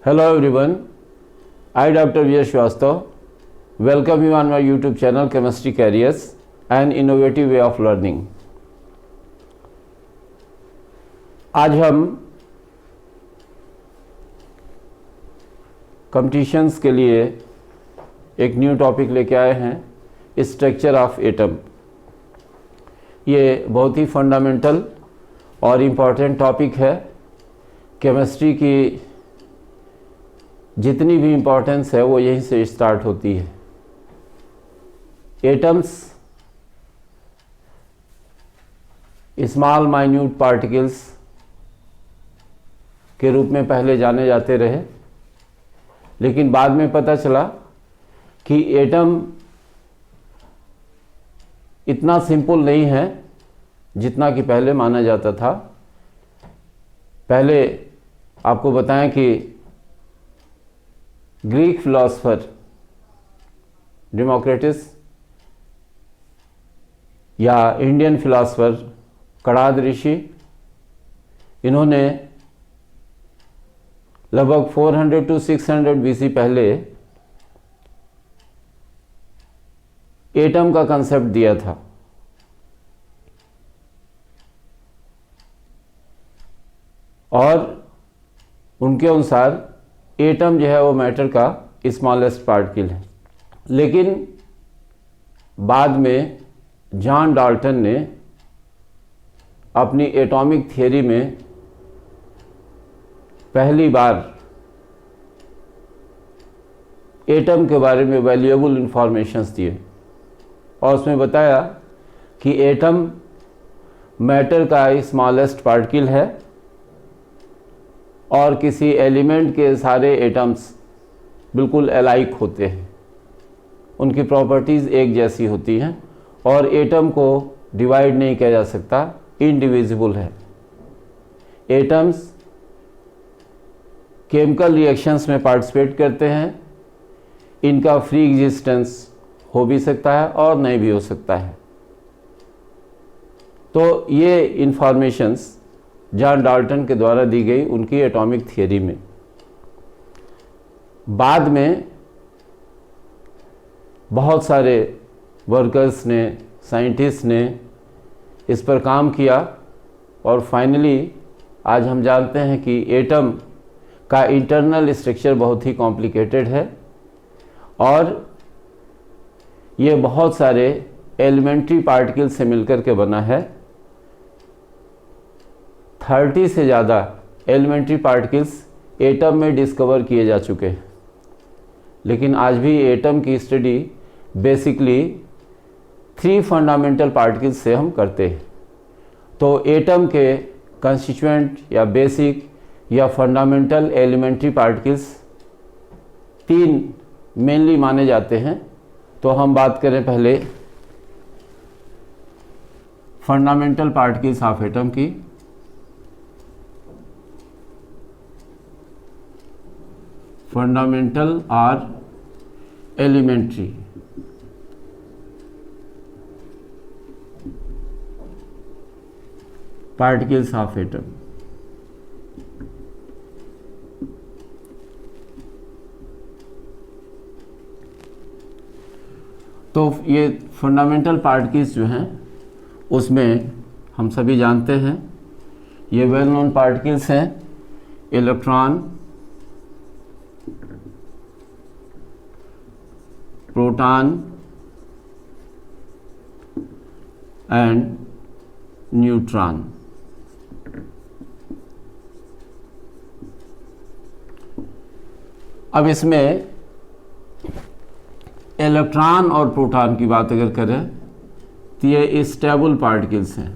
Hello everyone, I Dr. Vijay Srivastav welcome you on my YouTube channel Chemistry Careers an Innovative Way of Learning। आज हम competitions के लिए एक new topic लेके आए हैं, स्ट्रक्चर ऑफ एटम। ये बहुत ही फंडामेंटल और इम्पॉर्टेंट टॉपिक है। केमिस्ट्री की जितनी भी इम्पोर्टेंस है वो यहीं से स्टार्ट होती है। एटम्स स्मॉल माइन्यूट पार्टिकल्स के रूप में पहले जाने जाते रहे, लेकिन बाद में पता चला कि एटम इतना सिंपल नहीं है जितना कि पहले माना जाता था। पहले आपको बताएं कि ग्रीक फिलोसोफर डेमोक्रिटस या इंडियन फिलोसोफर कणाद ऋषि, इन्होंने लगभग 400 to 600 BC पहले एटम का कंसेप्ट दिया था। और उनके अनुसार एटम जो है वो मैटर का स्मॉलेस्ट पार्टिकल है। लेकिन बाद में जॉन डाल्टन ने अपनी एटॉमिक थियरी में पहली बार एटम के बारे में वैल्यूएबल इंफॉर्मेशंस दिए और उसमें बताया कि एटम मैटर का स्मॉलेस्ट पार्टिकल है और किसी एलिमेंट के सारे एटम्स बिल्कुल अलाइक होते हैं, उनकी प्रॉपर्टीज़ एक जैसी होती हैं और एटम को डिवाइड नहीं किया जा सकता, इनडिविजिबल है। एटम्स केमिकल रिएक्शंस में पार्टिसिपेट करते हैं, इनका फ्री एग्जिस्टेंस हो भी सकता है और नहीं भी हो सकता है। तो ये इंफॉर्मेशंस जॉन डाल्टन के द्वारा दी गई उनकी एटॉमिक थियरी में। बाद में बहुत सारे वर्कर्स ने, साइंटिस्ट ने इस पर काम किया और फाइनली आज हम जानते हैं कि एटम का इंटरनल स्ट्रक्चर बहुत ही कॉम्प्लिकेटेड है और ये बहुत सारे एलिमेंट्री पार्टिकल से मिलकर के बना है। 30 से ज़्यादा एलिमेंट्री पार्टिकल्स एटम में डिस्कवर किए जा चुके हैं, लेकिन आज भी एटम की स्टडी बेसिकली 3 फंडामेंटल पार्टिकल्स से हम करते हैं। तो एटम के कंस्टिट्यूएंट या बेसिक या फंडामेंटल एलिमेंट्री पार्टिकल्स 3 मेनली माने जाते हैं। तो हम बात करें पहले फंडामेंटल पार्टिकल्स ऑफ एटम की। फंडामेंटल और एलिमेंट्री पार्टिकल्स ऑफ एटम। तो ये फंडामेंटल पार्टिकल्स जो हैं उसमें हम सभी जानते हैं ये वेल नोन पार्टिकल्स हैं, इलेक्ट्रॉन, प्रोटॉन एंड न्यूट्रॉन। अब इसमें इलेक्ट्रॉन और प्रोटॉन की बात अगर करें तो ये स्टेबल पार्टिकल्स हैं।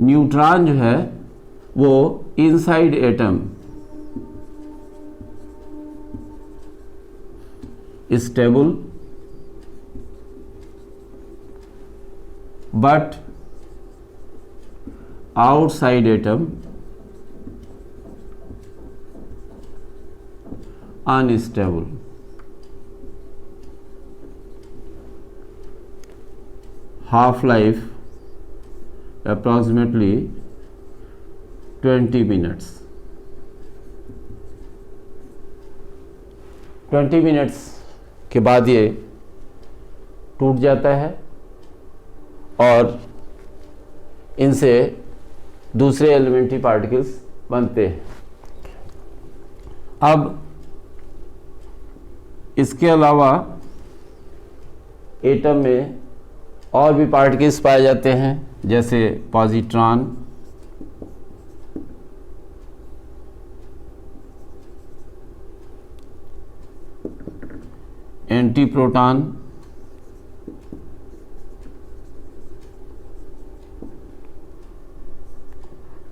न्यूट्रॉन जो है वो inside atom stable but outside atom unstable. half life approximately 20 minutes. 20 minutes के बाद ये टूट जाता है और इनसे दूसरे एलिमेंट्री पार्टिकल्स बनते हैं। अब इसके अलावा एटम में और भी पार्टिकल्स पाए जाते हैं, जैसे पॉजिट्रॉन, एंटीप्रोटॉन,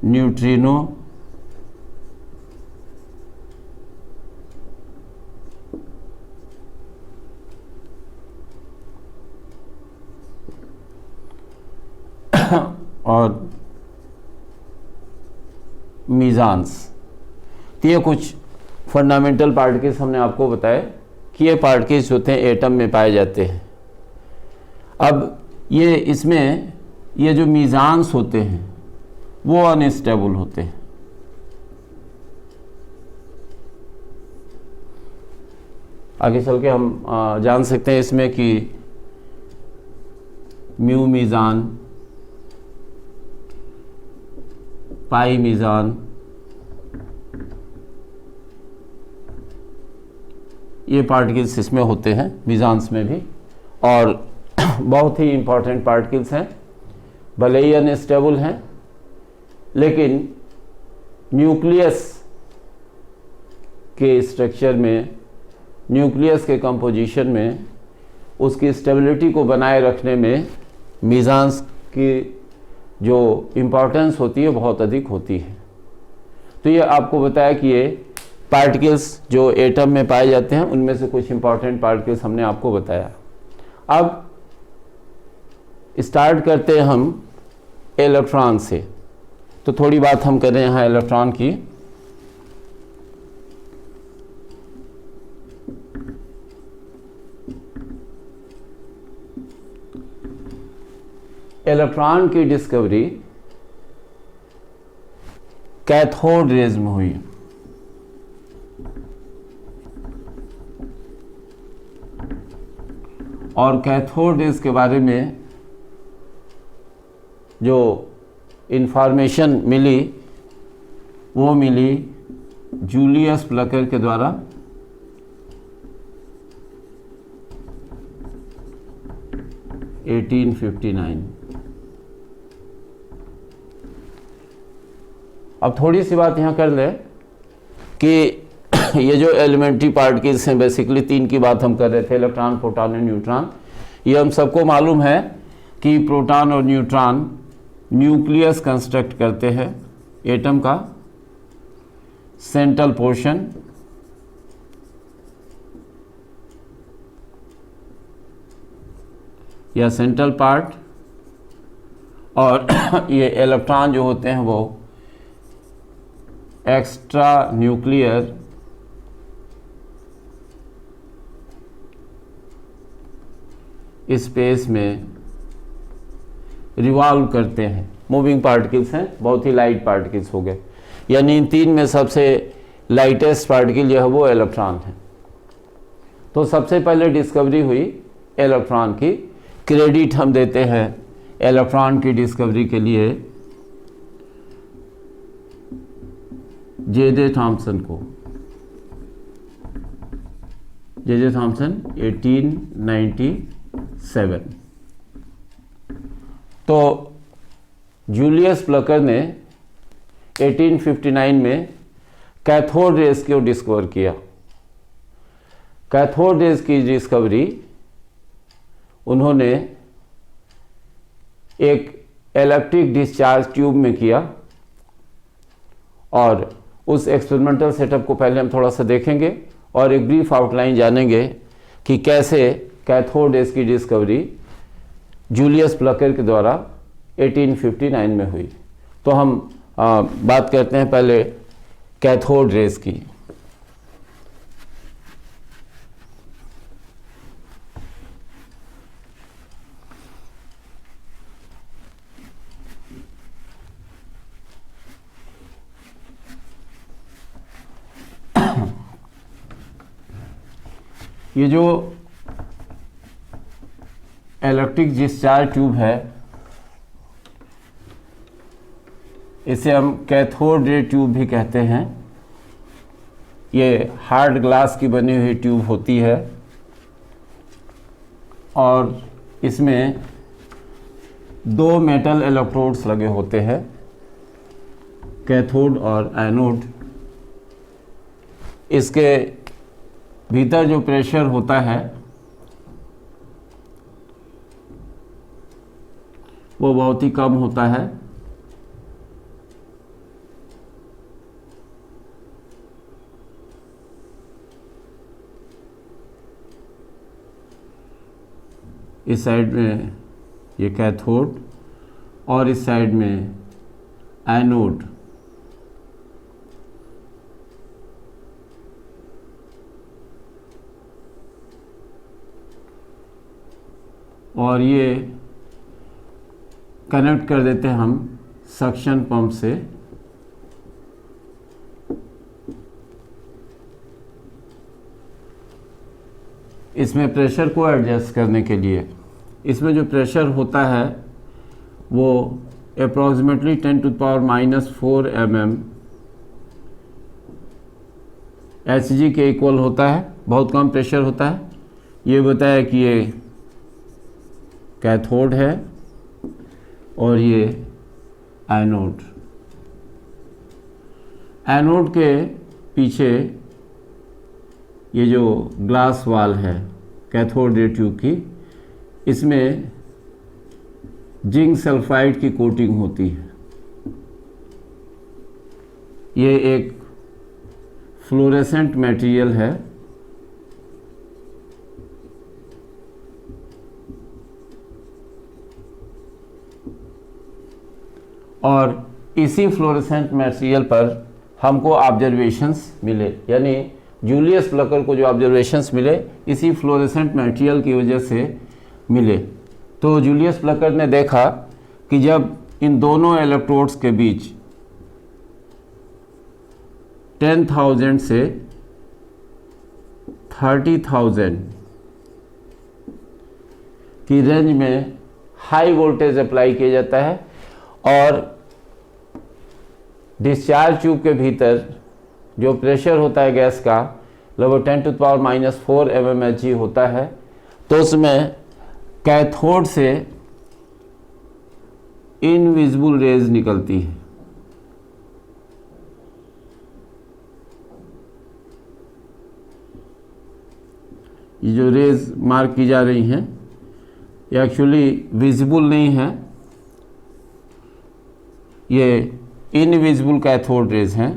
न्यूट्रिनो, और मीज़ान्स। तो ये कुछ फंडामेंटल पार्टिकल्स हमने आपको बताए कि ये पार्टिकल्स होते हैं एटम में पाए जाते हैं। अब ये इसमें ये जो मीज़ान्स होते हैं वो अनस्टेबल होते हैं। आगे चल के हम जान सकते हैं इसमें कि म्यू मीज़ान, पाई मीज़ान, ये पार्टिकल्स इसमें होते हैं, मीज़ान्स में भी, और बहुत ही इम्पॉर्टेंट पार्टिकल्स हैं। भले ही अनस्टेबल हैं, लेकिन न्यूक्लियस के स्ट्रक्चर में, न्यूक्लियस के कंपोजिशन में उसकी स्टेबिलिटी को बनाए रखने में मीज़ान्स की जो इम्पोर्टेंस होती है बहुत अधिक होती है। तो ये आपको बताया कि ये पार्टिकल्स जो एटम में पाए जाते हैं उनमें से कुछ इम्पॉर्टेंट पार्टिकल्स हमने आपको बताया। अब स्टार्ट करते हैं हम इलेक्ट्रॉन से। तो थोड़ी बात हम करें यहाँ इलेक्ट्रॉन की। इलेक्ट्रॉन की डिस्कवरी कैथोड रेज में हुई। और कैथोड रेज के बारे में जो इंफॉर्मेशन मिली वो मिली जूलियस प्लकर के द्वारा 1859। अब थोड़ी सी बात यहाँ कर लें कि ये जो एलिमेंट्री पार्टिकल्स हैं, बेसिकली तीन की बात हम कर रहे थे, इलेक्ट्रॉन, प्रोटॉन और न्यूट्रॉन। ये हम सबको मालूम है कि प्रोटॉन और न्यूट्रॉन न्यूक्लियस कंस्ट्रक्ट करते हैं एटम का, सेंट्रल पोर्शन, या सेंट्रल पार्ट, और ये इलेक्ट्रॉन जो होते हैं वो एक्स्ट्रा न्यूक्लियर स्पेस में रिवॉल्व करते हैं। मूविंग पार्टिकल्स हैं, बहुत ही लाइट पार्टिकल्स हो गए। यानी इन तीन में सबसे लाइटेस्ट पार्टिकल जो है वो इलेक्ट्रॉन है। तो सबसे पहले डिस्कवरी हुई इलेक्ट्रॉन की। क्रेडिट हम देते हैं इलेक्ट्रॉन की डिस्कवरी के लिए जे थॉमसन को। J Thomson 1897। तो जूलियस प्लकर ने 1859 में कैथोड रेज को डिस्कवर किया। कैथोड रेज की डिस्कवरी उन्होंने एक इलेक्ट्रिक डिस्चार्ज ट्यूब में किया, और उस एक्सपेरिमेंटल सेटअप को पहले हम थोड़ा सा देखेंगे और एक ब्रीफ आउटलाइन जानेंगे कि कैसे कैथोड रेज की डिस्कवरी जूलियस प्लकर के द्वारा 1859 में हुई। तो हम बात करते हैं पहले कैथोड रेज की। ये जो इलेक्ट्रिक डिस्चार्ज ट्यूब है इसे हम कैथोड रे ट्यूब भी कहते हैं। ये हार्ड ग्लास की बनी हुई ट्यूब होती है और इसमें 2 मेटल इलेक्ट्रोड्स लगे होते हैं, कैथोड और एनोड। इसके भीतर जो प्रेशर होता है वो बहुत ही कम होता है। इस साइड में ये कैथोड और इस साइड में एनोड। और ये कनेक्ट कर देते हैं हम सक्शन पंप से। इसमें प्रेशर को एडजस्ट करने के लिए इसमें जो प्रेशर होता है वो अप्रॉक्सीमेटली 10⁻⁻⁴ mm Hg के इक्वल होता है। बहुत कम प्रेशर होता है। ये बताया कि ये कैथोड है और ये एनोड। एनोड के पीछे ये जो ग्लास वॉल है कैथोड रे ट्यूब की, इसमें जिंक सल्फाइड की कोटिंग होती है। ये एक फ्लोरेसेंट मटेरियल है और इसी फ्लोरेसेंट मटेरियल पर हमको ऑब्जर्वेशंस मिले, यानी जूलियस प्लकर को जो ऑब्जर्वेशंस मिले इसी फ्लोरेसेंट मटेरियल की वजह से मिले। तो जूलियस प्लकर ने देखा कि जब इन दोनों इलेक्ट्रोड्स के बीच 10,000 से 30,000 की रेंज में हाई वोल्टेज अप्लाई किया जाता है और डिस्चार्ज ट्यूब के भीतर जो प्रेशर होता है गैस का लगभग 10⁻⁻⁴ mmHg होता है, तो उसमें कैथोड से इनविजिबल रेज निकलती है। ये जो रेज मार्क की जा रही हैं ये एक्चुअली विजिबल नहीं है, ये इनविजिबल कैथोड रेज हैं।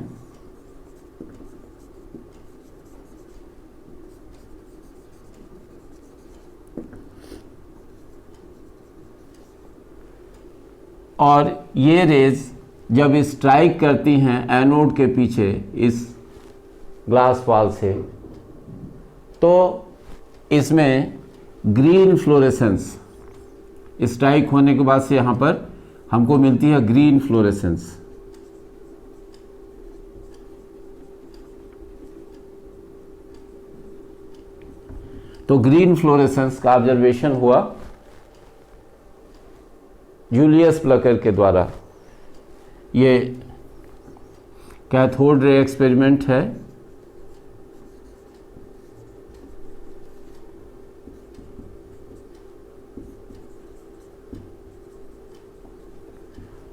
और ये रेज जब स्ट्राइक करती हैं एनोड के पीछे इस ग्लास वॉल से, तो इसमें ग्रीन फ्लोरेसेंस स्ट्राइक होने के बाद से यहाँ पर हमको मिलती है ग्रीन फ्लोरेसेंस। तो ग्रीन फ्लोरेसेंस का ऑब्जर्वेशन हुआ जूलियस प्लकर के द्वारा। ये कैथोड रे एक्सपेरिमेंट है।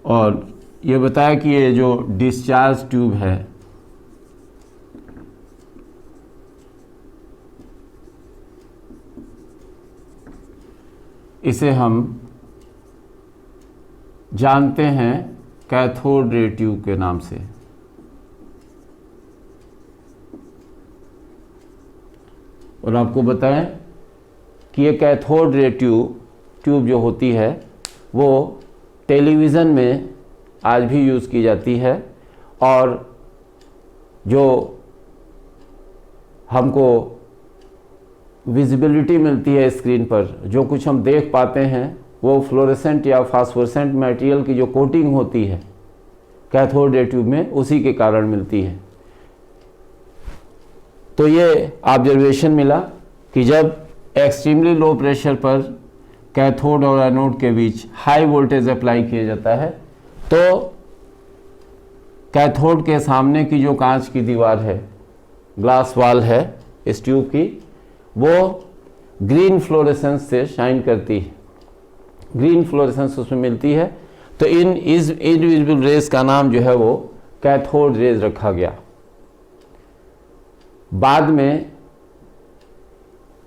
और ये बताया कि ये जो डिस्चार्ज ट्यूब है इसे हम जानते हैं कैथोड रे ट्यूब के नाम से। और आपको बताएं कि ये कैथोड रे ट्यूब जो होती है वो टेलीविज़न में आज भी यूज़ की जाती है और जो हमको विजिबिलिटी मिलती है स्क्रीन पर, जो कुछ हम देख पाते हैं वो फ्लोरेसेंट या फास्फोरेसेंट मटेरियल की जो कोटिंग होती है कैथोड रे ट्यूब में उसी के कारण मिलती है। तो ये ऑब्जर्वेशन मिला कि जब एक्सट्रीमली लो प्रेशर पर कैथोड और एनोड के बीच हाई वोल्टेज अप्लाई किया जाता है तो कैथोड के सामने की जो कांच की दीवार है, ग्लास वॉल है इस ट्यूब की, वो ग्रीन फ्लोरेसेंस से शाइन करती है, ग्रीन फ्लोरेसेंस उसमें मिलती है। तो इस इनविजिबल रेज का नाम जो है वो कैथोड रेज रखा गया। बाद में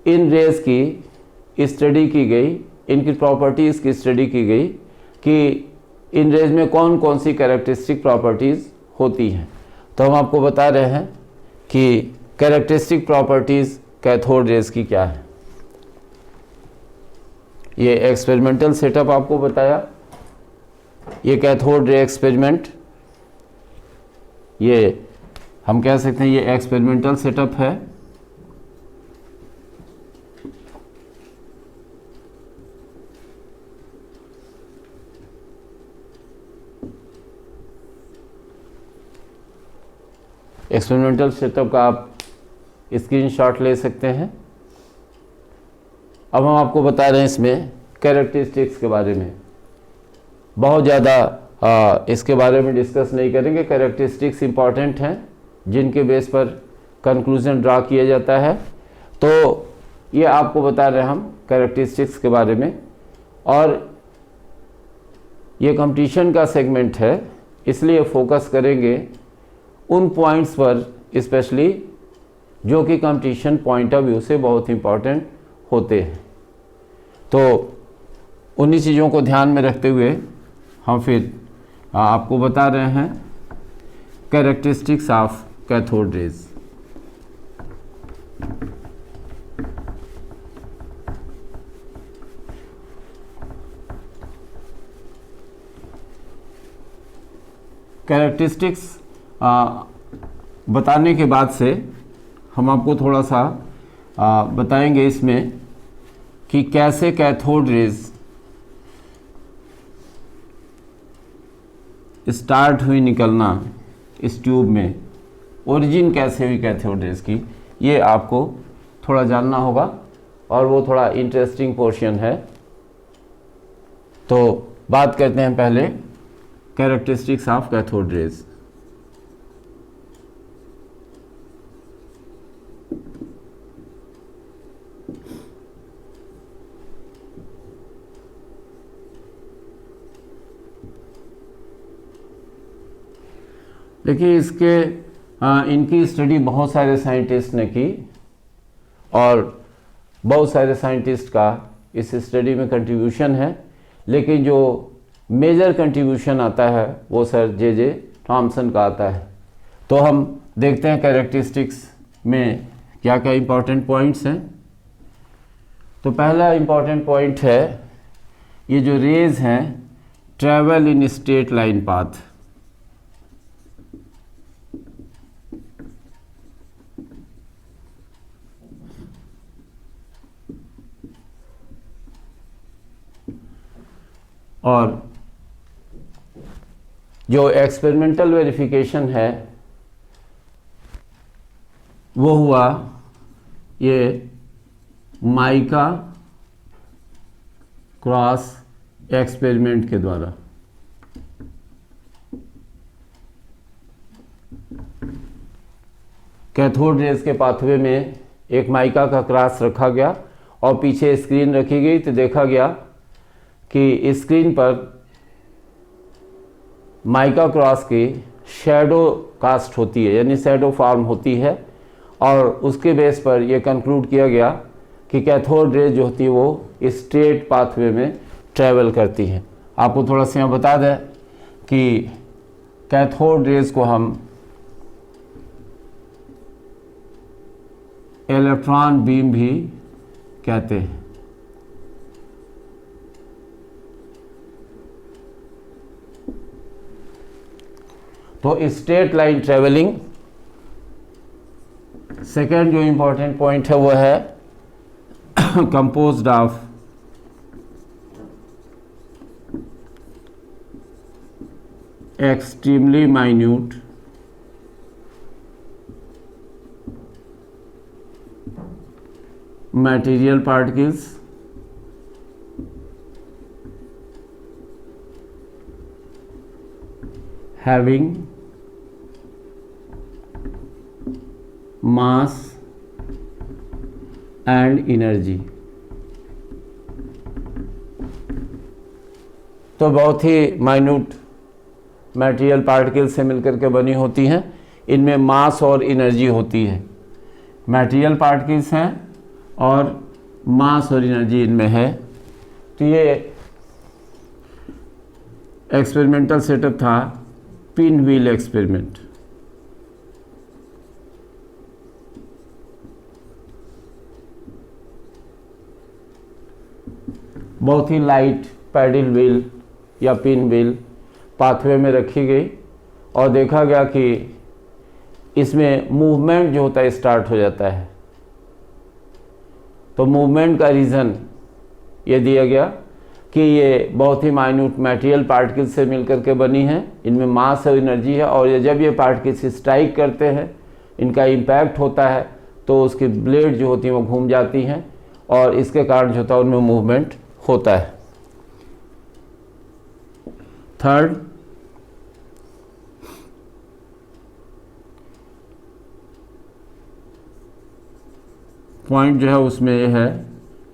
इन रेज की स्टडी की गई, इनकी प्रॉपर्टीज़ की स्टडी की गई कि इन रेज में कौन कौन सी कैरेक्टरिस्टिक प्रॉपर्टीज़ होती हैं। तो हम आपको बता रहे हैं कि कैरेक्टरिस्टिक प्रॉपर्टीज़ कैथोड रेज की क्या है। ये एक्सपेरिमेंटल सेटअप आपको बताया, ये कैथोड रे एक्सपेरिमेंट, ये हम कह सकते हैं ये एक्सपेरिमेंटल सेटअप है। एक्सपेरिमेंटल सेटअप का आप स्क्रीनशॉट ले सकते हैं। अब हम आपको बता रहे हैं इसमें कैरेक्टरिस्टिक्स के बारे में। बहुत ज़्यादा इसके बारे में डिस्कस नहीं करेंगे। कैरेक्टरिस्टिक्स इंपॉर्टेंट हैं जिनके बेस पर कंक्लूजन ड्रा किया जाता है। तो ये आपको बता रहे हैं हम कैरेक्टरिस्टिक्स के बारे में। और ये कंपटीशन का सेगमेंट है, इसलिए फोकस करेंगे उन पॉइंट्स पर स्पेशली जो कि कंपटीशन पॉइंट ऑफ व्यू से बहुत इंपॉर्टेंट होते हैं। तो उन्हीं चीज़ों को ध्यान में रखते हुए हम फिर आपको बता रहे हैं characteristics of cathode raise. Characteristics बताने के बाद से हम आपको थोड़ा सा बताएंगे इसमें कि कैसे कैथोड रेज स्टार्ट हुई निकलना इस ट्यूब में, ओरिजिन कैसे हुई कैथोड रेज की, ये आपको थोड़ा जानना होगा और वो थोड़ा इंटरेस्टिंग पोर्शन है। तो बात करते हैं पहले कैरेक्टरिस्टिक्स ऑफ कैथोड रेज। देखिए इनकी स्टडी बहुत सारे साइंटिस्ट ने की और बहुत सारे साइंटिस्ट का इस स्टडी में कंट्रीब्यूशन है, लेकिन जो मेजर कंट्रीब्यूशन आता है वो सर जे थॉमसन का आता है। तो हम देखते हैं कैरेक्टरिस्टिक्स में क्या क्या इंपॉर्टेंट पॉइंट्स हैं। तो पहला इंपॉर्टेंट पॉइंट है ये जो रेज हैं travel in straight line path. और जो एक्सपेरिमेंटल वेरिफिकेशन है वो हुआ ये माइका क्रॉस एक्सपेरिमेंट के द्वारा। कैथोड रेज के पाथवे में एक माइका का क्रॉस रखा गया और पीछे स्क्रीन रखी गई, तो देखा गया कि स्क्रीन पर माइका क्रॉस की शैडो कास्ट होती है, यानी शैडो फॉर्म होती है, और उसके बेस पर यह कंक्लूड किया गया कि कैथोड रेज जो होती है वो स्ट्रेट पाथवे में ट्रैवल करती है। आपको थोड़ा सा यहाँ बता दें कि कैथोड रेज को हम इलेक्ट्रॉन बीम भी कहते हैं। तो स्ट्रेट लाइन ट्रेवलिंग। सेकेंड जो इंपॉर्टेंट पॉइंट है वो है composed of extremely minute material particles having mass and energy। तो बहुत ही माइन्यूट मटेरियल पार्टिकल से मिलकर के बनी होती हैं। इनमें मास और एनर्जी होती है। मटेरियल पार्टिकल्स हैं और मास और एनर्जी इनमें है। तो ये एक्सपेरिमेंटल सेटअप था पिन व्हील एक्सपेरिमेंट। बहुत ही लाइट पैडल व्हील या पिन व्हील पाथवे में रखी गई और देखा गया कि इसमें मूवमेंट जो होता है स्टार्ट हो जाता है। तो मूवमेंट का रीज़न ये दिया गया कि ये बहुत ही माइन्यूट मटेरियल पार्टिकल्स से मिलकर के बनी है। इनमें मास और एनर्जी है और जब ये पार्टिकल्स स्ट्राइक करते हैं, इनका इम्पैक्ट होता है तो उसकी ब्लेड जो होती हैं वो घूम जाती हैं और इसके कारण जो होता है उनमें मूवमेंट होता है। थर्ड, पॉइंट जो है उसमें यह है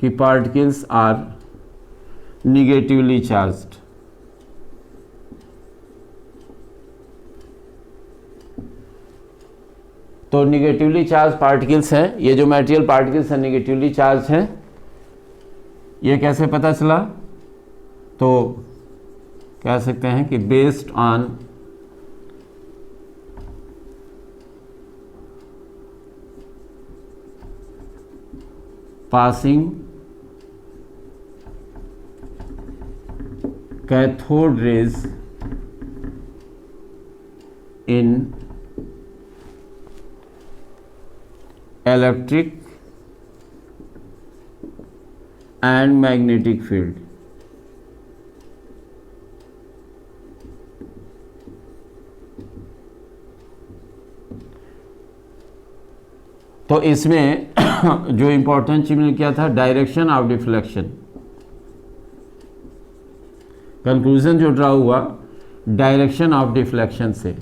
कि पार्टिकल्स आर निगेटिवली चार्ज्ड। तो निगेटिवली चार्ज पार्टिकल्स हैं, ये जो मटेरियल पार्टिकल्स हैं निगेटिवली चार्ज हैं। ये कैसे पता चला? तो कह सकते हैं कि based on passing cathode rays in electric and magnetic field। तो इसमें जो इंपॉर्टेंट चीज मैंने किया था डायरेक्शन ऑफ डिफ्लेक्शन। कंक्लूजन जो ड्रा हुआ डायरेक्शन ऑफ डिफ्लेक्शन से।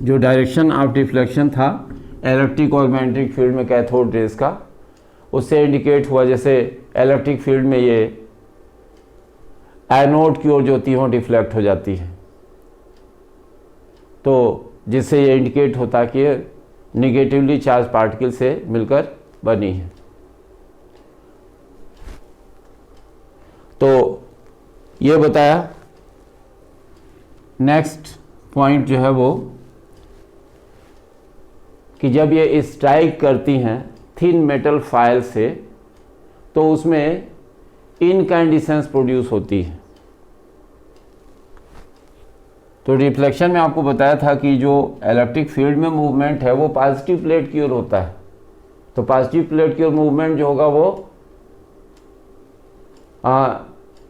जो डायरेक्शन ऑफ डिफ्लेक्शन था इलेक्ट्रिक और मैग्नेटिक फील्ड में कैथोड रेज का, उससे इंडिकेट हुआ जैसे इलेक्ट्रिक फील्ड में ये एनोड की ओर जो होती है वो डिफ्लेक्ट हो जाती है, तो जिससे ये इंडिकेट होता है कि ये निगेटिवली चार्ज पार्टिकल से मिलकर बनी है। तो ये बताया। नेक्स्ट पॉइंट जो है वो कि जब ये स्ट्राइक करती हैं थिन मेटल फाइल से तो उसमें इनकैंडिसेंस प्रोड्यूस होती है। तो रिफ्लेक्शन में आपको बताया था कि जो इलेक्ट्रिक फील्ड में मूवमेंट है वो पॉजिटिव प्लेट की ओर होता है। तो पॉजिटिव प्लेट की ओर मूवमेंट जो होगा वो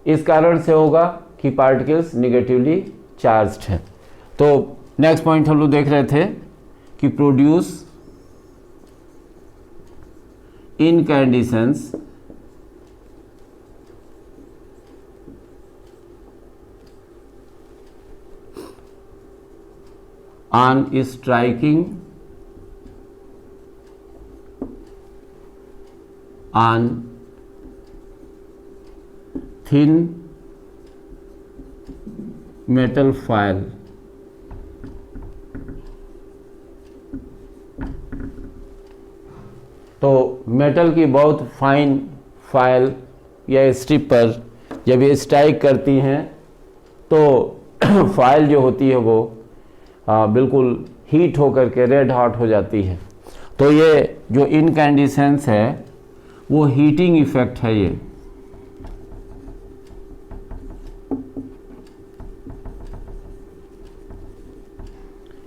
इस कारण से होगा कि पार्टिकल्स निगेटिवली चार्ज्ड हैं। तो नेक्स्ट पॉइंट हम लोग देख रहे थे कि produce incandescence on striking on thin metal foil। तो मेटल की बहुत फाइन फाइल या स्ट्रिप पर जब ये स्ट्राइक करती हैं तो फाइल जो होती है वो बिल्कुल हीट होकर के रेड हॉट हो जाती है। तो ये जो इनकैंडिसेंस है वो हीटिंग इफेक्ट है। ये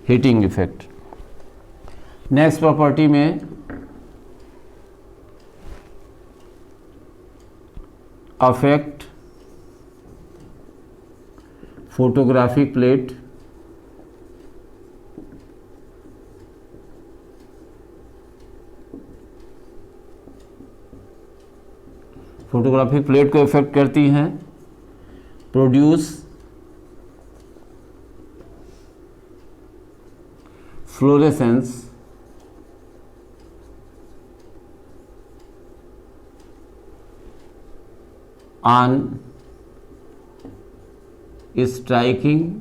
हीटिंग इफेक्ट। नेक्स्ट प्रॉपर्टी में affect photographic plate photographic plate को इफेक्ट करती हैं, produce fluorescence on striking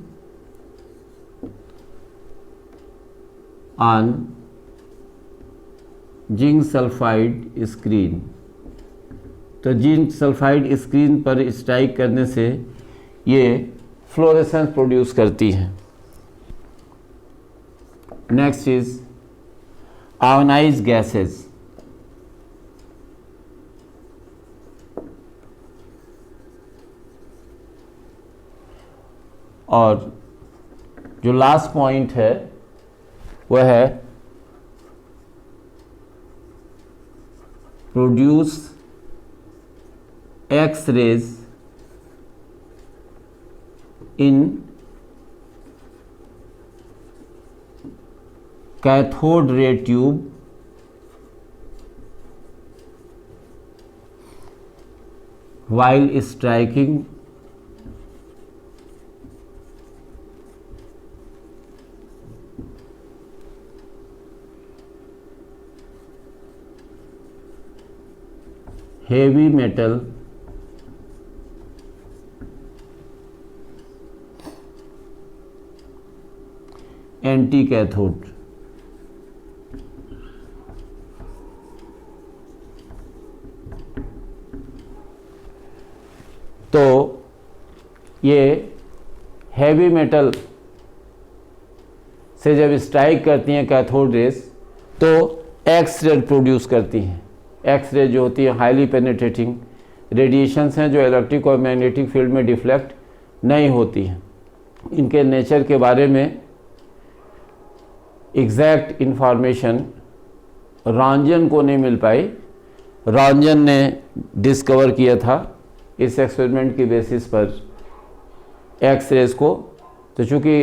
on zinc sulphide screen. तो जिंक सल्फाइड स्क्रीन पर स्ट्राइक करने से ये फ्लोरेसेंस प्रोड्यूस करती है। Next is ionise gases. और जो लास्ट पॉइंट है वह है produce X rays in cathode ray tube while striking heavy metal anti cathode. तो ये हैवी मेटल से जब स्ट्राइक करती हैं कैथोड रेज तो एक्स रे प्रोड्यूस करती हैं। एक्स रे जो होती है हाईली पेनिट्रेटिंग रेडिएशंस हैं जो इलेक्ट्रिक और मैग्नेटिक फील्ड में डिफ्लेक्ट नहीं होती हैं। इनके नेचर के बारे में एग्जैक्ट इंफॉर्मेशन रॉन्जन को नहीं मिल पाई। रॉन्जन ने डिस्कवर किया था इस एक्सपेरिमेंट की बेसिस पर एक्स रेज को। तो चूँकि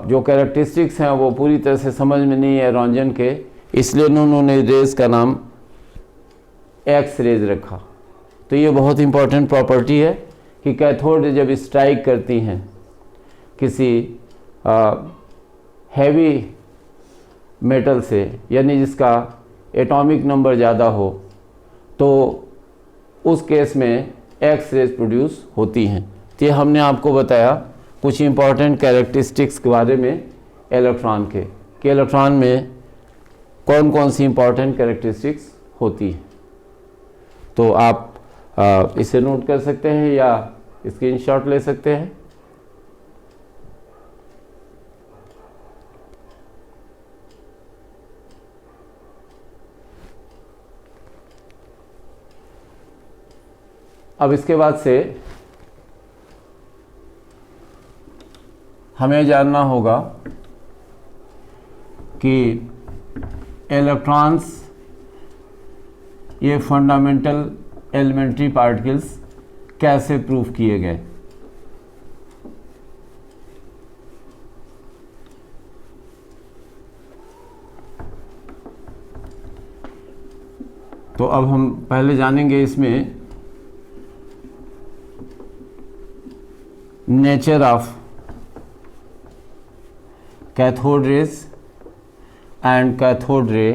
जो कैरेक्टरिस्टिक्स हैं वो पूरी तरह से समझ में नहीं है रॉन्जन के, इसलिए उन्होंने रेज का नाम एक्स रेज रखा। तो ये बहुत इंपॉर्टेंट प्रॉपर्टी है कि कैथोड जब स्ट्राइक करती हैं किसी हैवी मेटल से, यानी जिसका एटॉमिक नंबर ज़्यादा हो, तो उस केस में एक्स रेज प्रोड्यूस होती हैं। तो ये हमने आपको बताया कुछ इंपॉर्टेंट कैरेक्टरिस्टिक्स के बारे में इलेक्ट्रॉन के, कि इलेक्ट्रॉन में कौन कौन सी इंपॉर्टेंट कैरेक्टरिस्टिक्स होती हैं। तो आप इसे नोट कर सकते हैं या स्क्रीनशॉट ले सकते हैं। अब इसके बाद से हमें जानना होगा कि इलेक्ट्रॉन्स ये फंडामेंटल एलिमेंट्री पार्टिकल्स कैसे प्रूफ किए गए। तो अब हम पहले जानेंगे इसमें nature of cathode rays and cathode ray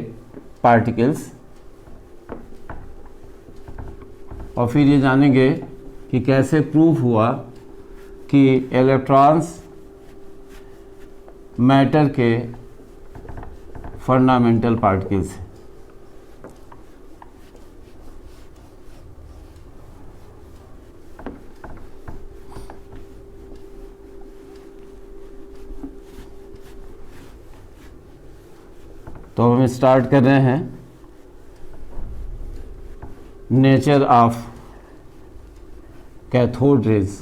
particles, और फिर ये जानेंगे कि कैसे प्रूफ हुआ कि इलेक्ट्रॉन्स मैटर के फंडामेंटल पार्टिकल्स हैं। तो हम स्टार्ट कर रहे हैं नेचर ऑफ कैथोड रेज।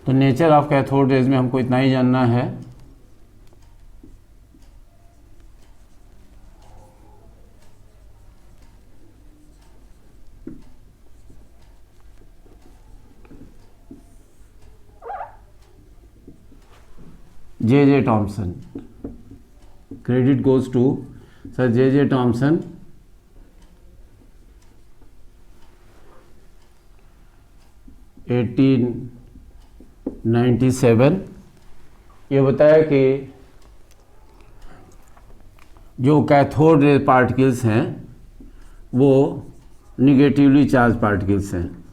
तो नेचर ऑफ कैथोड रेज में हमको इतना ही जानना है J J. Thomson. Credit goes to sir J Thomson, eighteen 97। ये बताया कि जो कैथोड रे पार्टिकल्स हैं वो निगेटिवली चार्ज पार्टिकल्स हैं।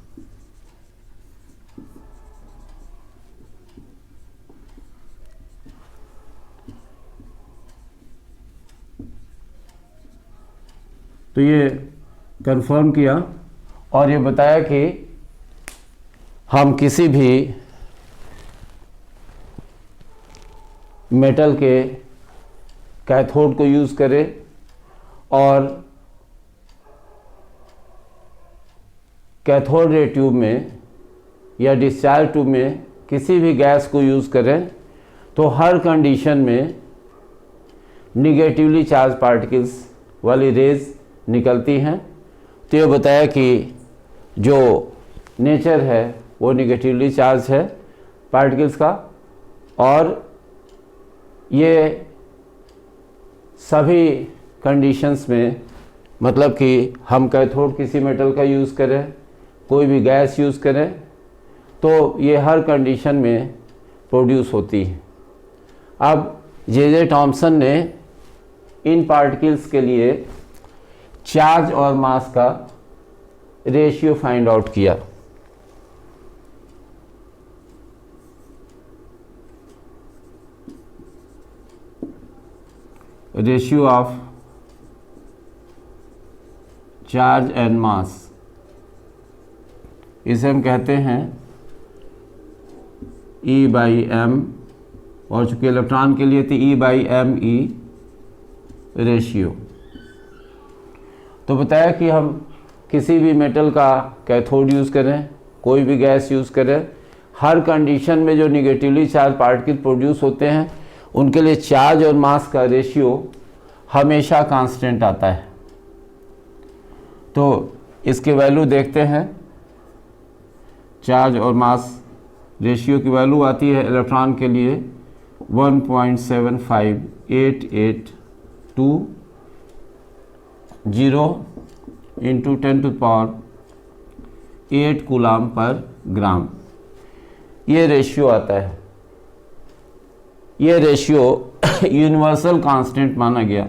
तो ये कंफर्म किया और ये बताया कि हम किसी भी मेटल के कैथोड को यूज़ करें और कैथोड रे ट्यूब में या डिस्चार्ज ट्यूब में किसी भी गैस को यूज़ करें तो हर कंडीशन में निगेटिवली चार्ज पार्टिकल्स वाली रेज निकलती हैं। तो ये बताया कि जो नेचर है वो निगेटिवली चार्ज है पार्टिकल्स का, और ये सभी कंडीशंस में, मतलब कि हम कैथोड किसी मेटल का यूज़ करें, कोई भी गैस यूज़ करें, तो ये हर कंडीशन में प्रोड्यूस होती है। अब जे थॉमसन ने इन पार्टिकल्स के लिए चार्ज और मास का रेशियो फाइंड आउट किया। Ratio of charge and mass, इसे हम कहते हैं E/m, और चूंकि इलेक्ट्रॉन के लिए थी E/me रेशियो। तो बताया कि हम किसी भी मेटल का कैथोड यूज़ करें, कोई भी गैस यूज़ करें, हर कंडीशन में जो निगेटिवली चार्ज पार्टिकल प्रोड्यूस होते हैं उनके लिए चार्ज और मास का रेशियो हमेशा कांस्टेंट आता है। तो इसके वैल्यू देखते हैं। चार्ज और मास रेशियो की वैल्यू आती है इलेक्ट्रॉन के लिए 1.758820 इंटू 10⁸ कूलाम पर ग्राम। ये रेशियो आता है। ये रेशियो यूनिवर्सल कांस्टेंट माना गया।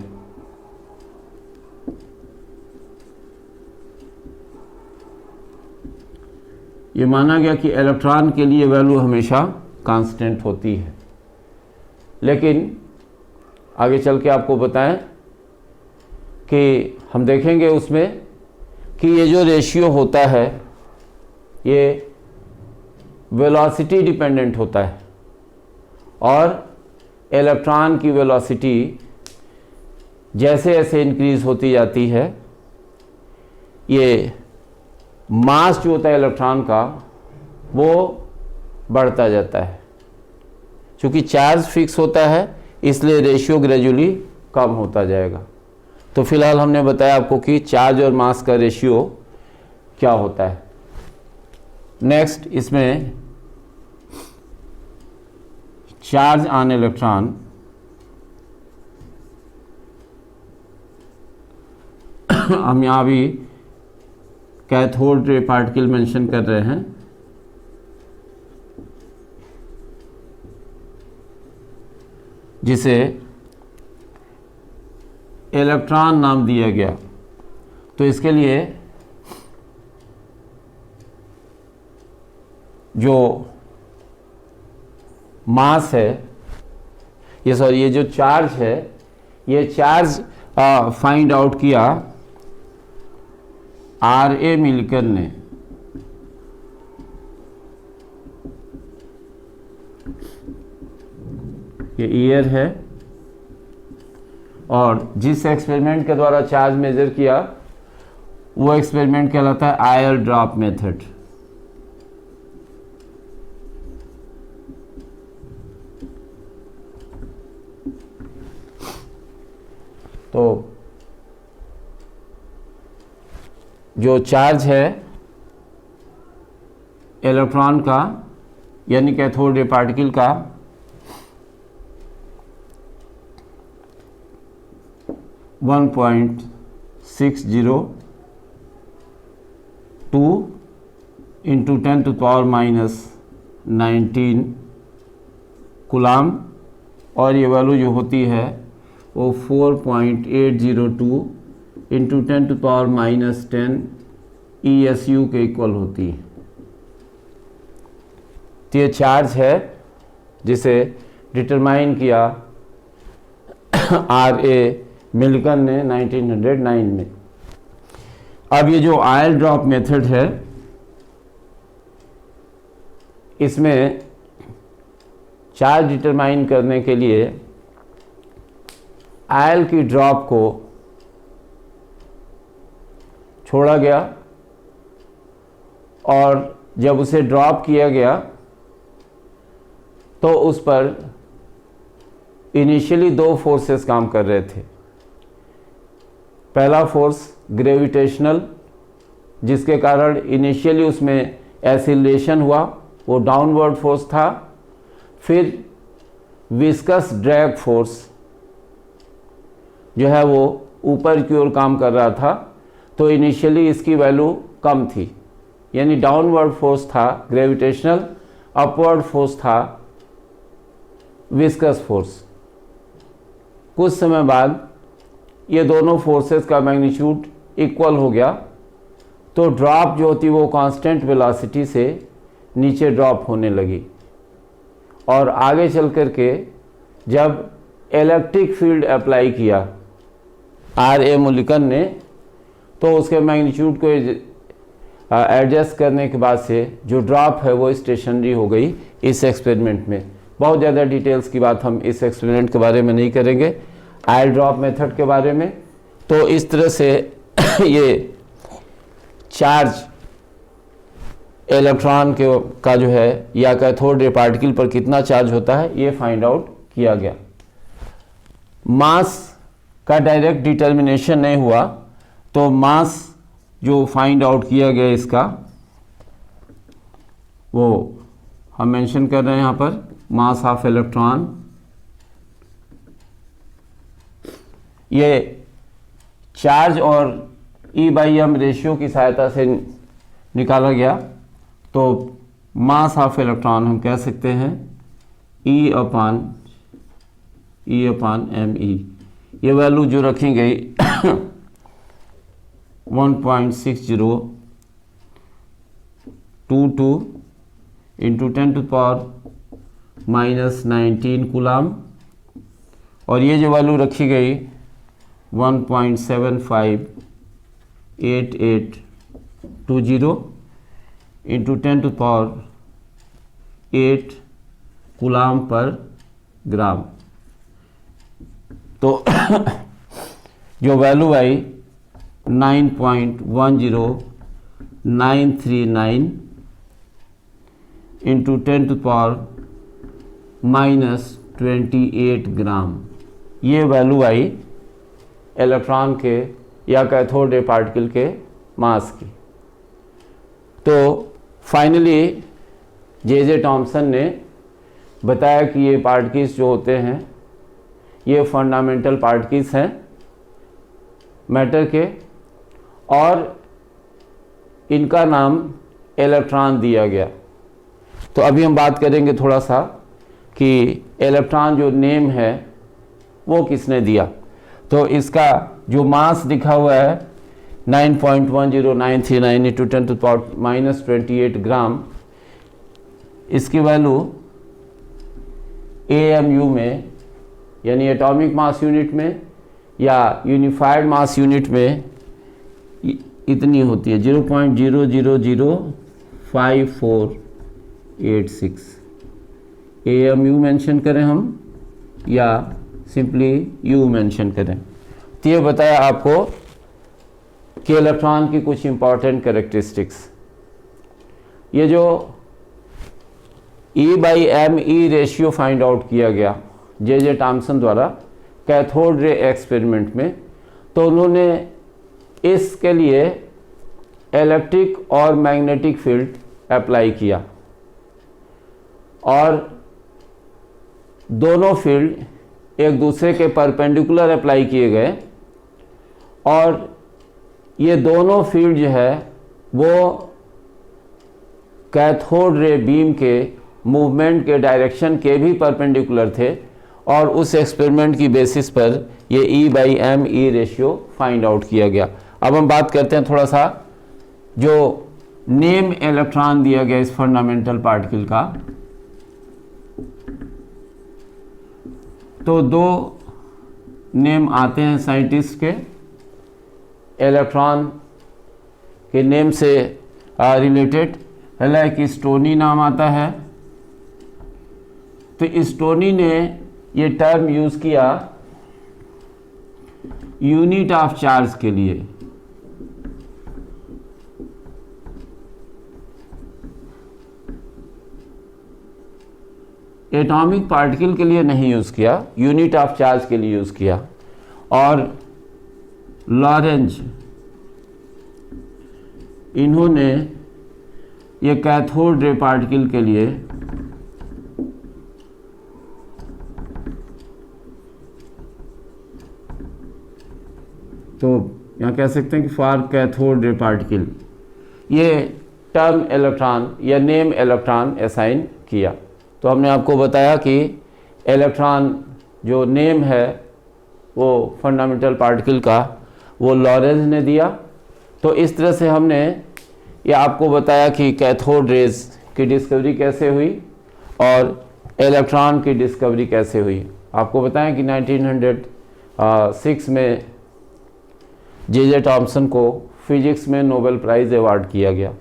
ये माना गया कि इलेक्ट्रॉन के लिए वैल्यू हमेशा कांस्टेंट होती है। लेकिन आगे चल के आपको बताएं कि हम देखेंगे उसमें कि ये जो रेशियो होता है ये वेलोसिटी डिपेंडेंट होता है, और इलेक्ट्रॉन की वेलोसिटी जैसे जैसे इंक्रीज होती जाती है, ये मास जो होता है इलेक्ट्रॉन का वो बढ़ता जाता है। क्योंकि चार्ज फिक्स होता है इसलिए रेशियो ग्रेजुअली कम होता जाएगा। तो फिलहाल हमने बताया आपको कि चार्ज और मास का रेशियो क्या होता है। नेक्स्ट, इसमें चार्ज ऑन इलेक्ट्रॉन, हम यहाँ भी कैथोड रे पार्टिकल मेंशन कर रहे हैं। जिसे इलेक्ट्रॉन नाम दिया गया। तो इसके लिए जो मास है, ये जो चार्ज है, ये चार्ज फाइंड आउट किया R.A. मिलकर ने। ये ईयर है, और जिस एक्सपेरिमेंट के द्वारा चार्ज मेजर किया वो एक्सपेरिमेंट कहलाता है आयर ड्रॉप मेथड। तो जो चार्ज है इलेक्ट्रॉन का यानी कैथोड रे पार्टिकल का, 1.602 इंटू 10⁻⁻19 कूलाम, और ये वैल्यू जो होती है वो 4.802 इंटू 10⁻10 ESU के इक्वल होती है। तो ये चार्ज है जिसे डिटरमाइन किया RA मिल्टन ने 1909 में। अब ये जो आयल ड्रॉप मेथड है, इसमें चार्ज डिटरमाइन करने के लिए आयल की ड्रॉप को छोड़ा गया, और जब उसे ड्रॉप किया गया तो उस पर इनिशियली दो फोर्सेस काम कर रहे थे। पहला फोर्स ग्रेविटेशनल, जिसके कारण इनिशियली उसमें एसिलेशन हुआ, वो डाउनवर्ड फोर्स था। फिर विस्कस ड्रैग फोर्स जो है वो ऊपर की ओर काम कर रहा था, तो इनिशियली इसकी वैल्यू कम थी, यानी डाउनवर्ड फोर्स था ग्रेविटेशनल, अपवर्ड फोर्स था विस्कस फोर्स। कुछ समय बाद ये दोनों फोर्सेस का मैग्नीट्यूड इक्वल हो गया, तो ड्रॉप जो होती वो कांस्टेंट वेलोसिटी से नीचे ड्रॉप होने लगी, और आगे चल कर के जब इलेक्ट्रिक फील्ड अप्लाई किया RA मिल्टन ने, तो उसके मैग्नीट्यूड को एडजस्ट करने के बाद से जो ड्रॉप है वो स्टेशनरी हो गई इस एक्सपेरिमेंट में। बहुत ज़्यादा डिटेल्स की बात हम इस एक्सपेरिमेंट के बारे में नहीं करेंगे, आयल ड्रॉप मेथड के बारे में। तो इस तरह से ये चार्ज इलेक्ट्रॉन का जो है या कैथोड रे पार्टिकल पर कितना चार्ज होता है ये फाइंड आउट किया गया। मास का डायरेक्ट डिटर्मिनेशन नहीं हुआ, तो मास जो फाइंड आउट किया गया इसका वो हम मेंशन कर रहे हैं यहाँ पर, मास ऑफ इलेक्ट्रॉन। ये चार्ज और E/m रेशियो की सहायता से निकाला गया। तो मास ऑफ इलेक्ट्रॉन हम कह सकते हैं E/me। ये वैल्यू जो रखी गई 1.6022 इंटू 10⁻⁻19 कूलाम, और ये जो वैल्यू रखी गई 1.758820 इंटू 10⁸ कूलाम पर ग्राम। तो जो वैल्यू आई 9.10939 इंटू 10⁻⁻28 ग्राम, ये वैल्यू आई इलेक्ट्रॉन के या कैथोड रे पार्टिकल के मास की। तो फाइनली जे टॉमसन ने बताया कि ये पार्टिकल्स जो होते हैं ये फंडामेंटल पार्टिकल्स हैं मैटर के, और इनका नाम इलेक्ट्रॉन दिया गया। तो अभी हम बात करेंगे थोड़ा सा कि इलेक्ट्रॉन जो नेम है वो किसने दिया। तो इसका जो मास लिखा हुआ है 9.10939 इंटू 10⁻⁻28 ग्राम, इसकी वैल्यू AMU में यानी एटॉमिक मास यूनिट में या यूनिफाइड मास यूनिट में इतनी होती है 0.000548 AMU मेंशन करें हम या सिंपली U मेंशन करें। तो ये बताया आपको कि इलेक्ट्रॉन की कुछ इंपॉर्टेंट कैरेक्टरिस्टिक्स। ये जो E/me रेशियो फाइंड आउट किया गया जे टॉमसन द्वारा कैथोड रे एक्सपेरिमेंट में, तो उन्होंने इसके लिए इलेक्ट्रिक और मैग्नेटिक फील्ड अप्लाई किया, और दोनों फील्ड एक दूसरे के परपेंडिकुलर अप्लाई किए गए, और ये दोनों फील्ड जो है वो कैथोड रे बीम के मूवमेंट के डायरेक्शन के भी परपेंडिकुलर थे, और उस एक्सपेरिमेंट की बेसिस पर ये E/m/e रेशियो फाइंड आउट किया गया। अब हम बात करते हैं थोड़ा सा जो नेम इलेक्ट्रॉन दिया गया इस फंडामेंटल पार्टिकल का। तो दो नेम आते हैं साइंटिस्ट के इलेक्ट्रॉन के नेम से रिलेटेड। पहला एक स्टोनी नाम आता है। तो स्टोनी ने ये टर्म यूज़ किया यूनिट ऑफ चार्ज के लिए। एटॉमिक पार्टिकल के लिए नहीं यूज़ किया, यूनिट ऑफ चार्ज के लिए यूज़ किया। और लॉरेंज, इन्होंने ये कैथोड रे पार्टिकल के लिए तो यहाँ कह सकते हैं कि फॉर कैथोड रे पार्टिकल ये टर्म इलेक्ट्रॉन या नेम इलेक्ट्रॉन असाइन किया। तो हमने आपको बताया कि इलेक्ट्रॉन जो नेम है वो फंडामेंटल पार्टिकल का वो लॉरेंज ने दिया। तो इस तरह से हमने ये आपको बताया कि कैथोड रेज की डिस्कवरी कैसे हुई और इलेक्ट्रॉन की डिस्कवरी कैसे हुई। आपको बताएं कि 1906 में जे थॉमसन को फिजिक्स में नोबेल प्राइज़ अवार्ड किया गया।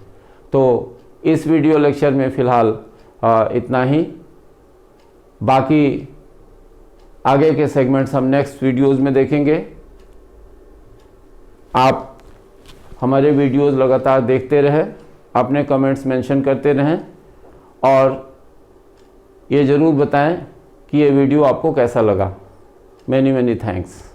तो इस वीडियो लेक्चर में फ़िलहाल इतना ही। बाकी आगे के सेगमेंट्स हम नेक्स्ट वीडियोस में देखेंगे। आप हमारे वीडियोस लगातार देखते रहें, अपने कमेंट्स मेंशन करते रहें और ये ज़रूर बताएं कि ये वीडियो आपको कैसा लगा। Many thanks.